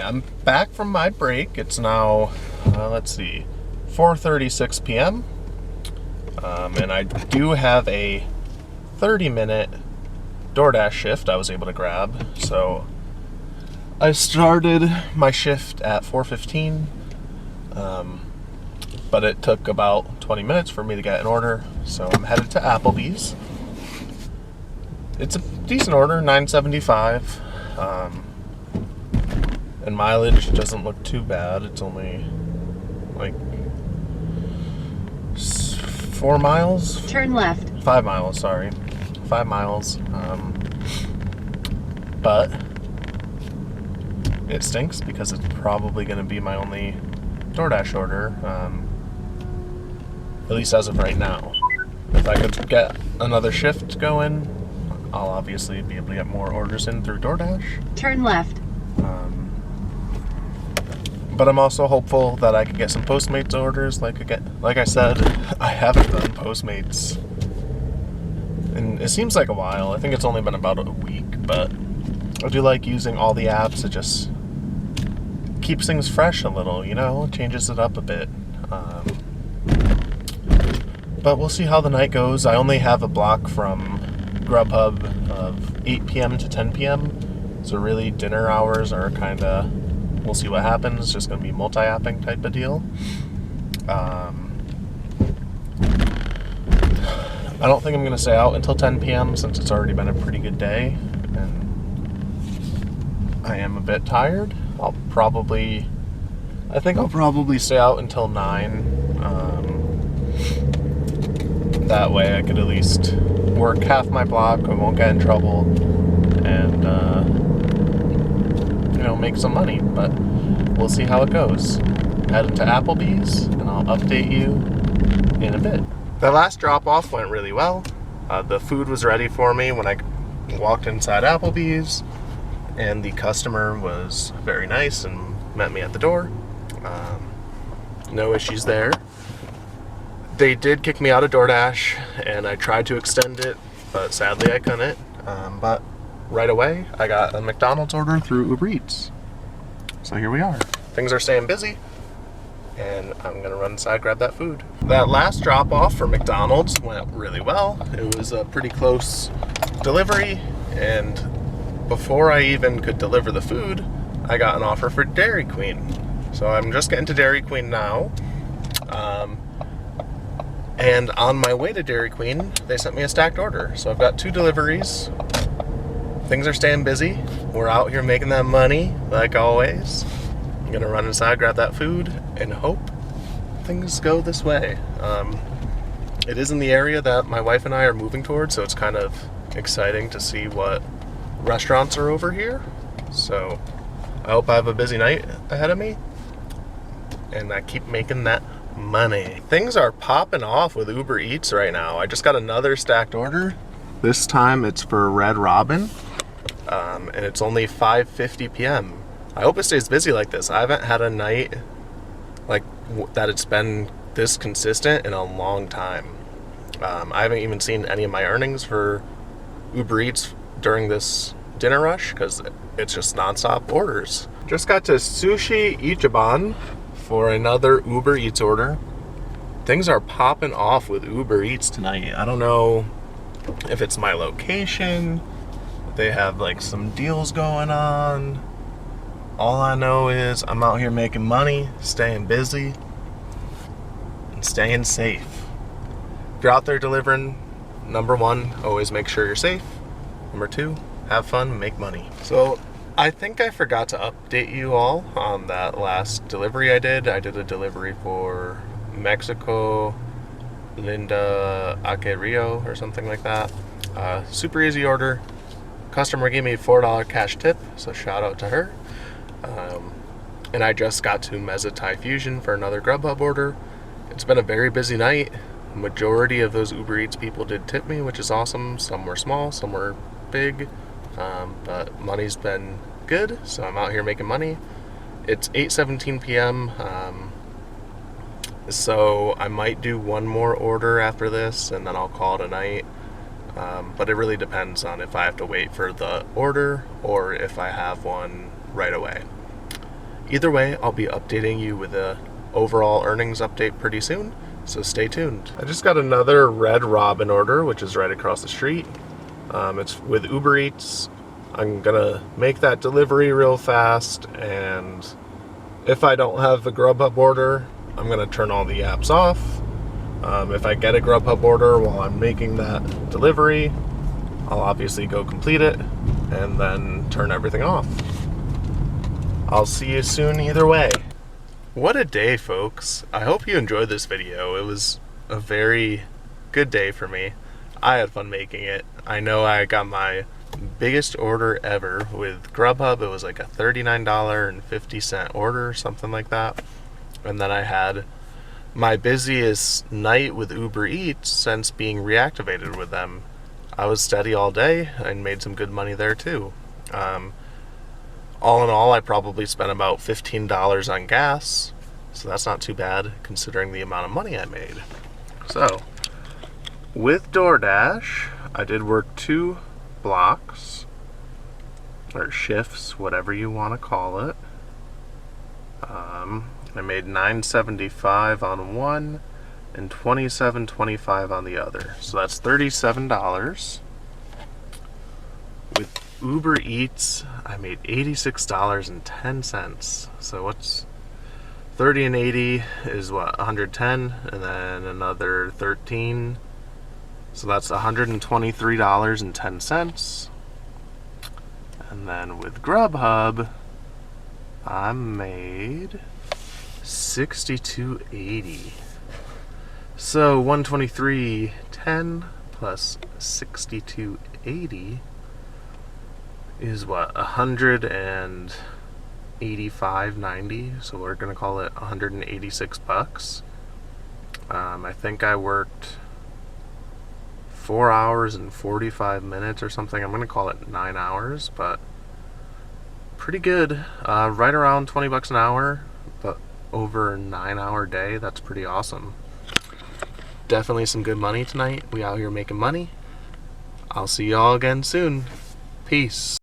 I'm back from my break. It's now, let's see, 4:36 p.m. And I do have a 30-minute DoorDash shift I was able to grab. So I started my shift at 4:15, but it took about 20 minutes for me to get an order. So I'm headed to Applebee's. It's a decent order, $9.75. And mileage doesn't look too bad. It's only like 4 miles? Turn left. 5 miles, sorry. 5 miles. But it stinks because it's probably going to be my only DoorDash order, at least as of right now. If I could get another shift going, I'll obviously be able to get more orders in through DoorDash. Turn left. But I'm also hopeful that I could get some Postmates orders. Like I said, I haven't done Postmates, and it seems like a while. I think it's only been about a week, but I do like using all the apps. It just keeps things fresh a little, you know, changes it up a bit. But we'll see how the night goes. I only have a block from Grubhub of 8 p.m. to 10 p.m. So really dinner hours are kind of, we'll see what happens. It's just going to be multi-apping type of deal. I don't think I'm going to stay out until 10 p.m. since it's already been a pretty good day. And I am a bit tired. I think I'll probably stay out until 9. That way I could at least work half my block. I won't get in trouble. And, make some money, but we'll see how it goes. Headed to Applebee's, and I'll update you in a bit. The last drop-off went really well. The food was ready for me when I walked inside Applebee's, and the customer was very nice and met me at the door. No issues there. They did kick me out of DoorDash, and I tried to extend it, but sadly I couldn't. But right away, I got a McDonald's order through UberEats. So here we are. Things are staying busy, and I'm gonna run inside, grab that food. That last drop off for McDonald's went really well. It was a pretty close delivery, and before I even could deliver the food, I got an offer for Dairy Queen. So I'm just getting to Dairy Queen now. And on my way to Dairy Queen, they sent me a stacked order. So I've got 2 deliveries. Things are staying busy. We're out here making that money, like always. I'm gonna run inside, grab that food, and hope things go this way. It is in the area that my wife and I are moving towards, so it's kind of exciting to see what restaurants are over here. So I hope I have a busy night ahead of me, and I keep making that money. Things are popping off with Uber Eats right now. I just got another stacked order. This time it's for Red Robin, and it's only 5:50 p.m. I hope it stays busy like this. I haven't had a night like that it's been this consistent in a long time. I haven't even seen any of my earnings for Uber Eats during this dinner rush because it's just nonstop orders. Just got to Sushi Ichiban for another Uber Eats order. Things are popping off with Uber Eats tonight. I don't know if it's my location. They have like some deals going on. All I know is I'm out here making money, staying busy, and staying safe. If you're out there delivering, number 1, always make sure you're safe. Number 2, have fun, make money. So I think I forgot to update you all on that last delivery I did. I did a delivery for Mexico, Linda Aque or something like that. Super easy order. Customer gave me a $4 cash tip, so shout out to her. And I just got to Meza Thai Fusion for another Grubhub order. It's been a very busy night. Majority of those Uber Eats people did tip me, which is awesome. Some were small, some were big. But money's been good, so I'm out here making money. It's 8:17 p.m. So I might do one more order after this, and then I'll call it a night. But it really depends on if I have to wait for the order or if I have one right away. Either way, I'll be updating you with a overall earnings update pretty soon, so stay tuned. I just got another Red Robin order, which is right across the street. It's with UberEats. I'm gonna make that delivery real fast, and if I don't have a Grubhub order, I'm gonna turn all the apps off. If I get a Grubhub order while I'm making that delivery, I'll obviously go complete it and then turn everything off. I'll see you soon either way. What a day, folks. I hope you enjoyed this video. It was a very good day for me. I had fun making it. I know I got my biggest order ever with Grubhub. It was like a $39.50 order, something like that. And then I had my busiest night with Uber Eats since being reactivated with them. I was steady all day and made some good money there too. All in all, I probably spent about $15 on gas, so that's not too bad considering the amount of money I made. So, with DoorDash, I did work 2 blocks, or shifts, whatever you want to call it. I made $9.75 on one and $27.25 on the other, so that's $37. With Uber Eats, I made $86.10. So what's 30 and 80 is what, 110, and then another 13. So that's $123.10. And then with Grubhub, I made $62.80. So $123.10 plus $62.80 is what, $185.90. So we're gonna call it $186. I think I worked 4 hours and 45 minutes or something. I'm gonna call it 9 hours, but pretty good. Right around 20 bucks an hour, but over a 9-hour day. That's pretty awesome. Definitely some good money tonight. We out here making money. I'll see y'all again soon. Peace.